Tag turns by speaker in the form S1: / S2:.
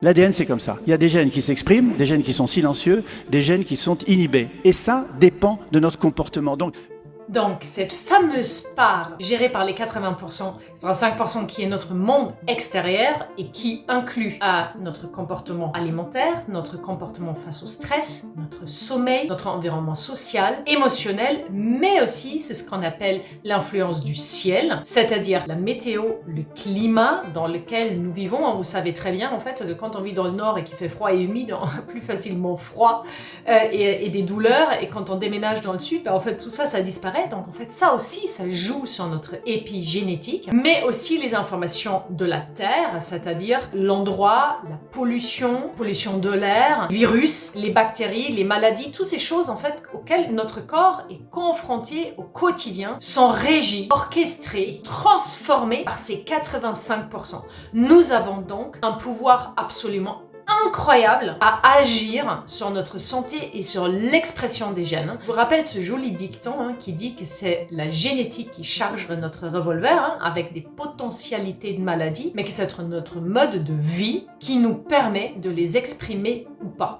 S1: L'ADN, c'est comme ça. Il y a des gènes qui s'expriment, des gènes qui sont silencieux, des gènes qui sont inhibés. Et ça dépend de notre comportement.
S2: Donc, cette fameuse part gérée par les 80%, 85% qui est notre monde extérieur et qui inclut à notre comportement alimentaire, notre comportement face au stress, notre sommeil, notre environnement social, émotionnel, mais aussi c'est ce qu'on appelle l'influence du ciel, c'est-à-dire la météo, le climat dans lequel nous vivons. Vous savez très bien en fait que quand on vit dans le nord et qu'il fait froid et humide, on a plus facilement froid et des douleurs, et quand on déménage dans le sud, en fait tout ça, ça disparaît. Donc en fait ça aussi, ça joue sur notre épigénétique, mais aussi les informations de la Terre, c'est-à-dire l'endroit, la pollution de l'air, les virus, les bactéries, les maladies, toutes ces choses en fait auxquelles notre corps est confronté au quotidien sont régies, orchestrées, transformées par ces 85%. Nous avons donc un pouvoir absolument incroyable à agir sur notre santé et sur l'expression des gènes. Je vous rappelle ce joli dicton qui dit que c'est la génétique qui charge notre revolver avec des potentialités de maladie, mais que c'est notre mode de vie qui nous permet de les exprimer ou pas.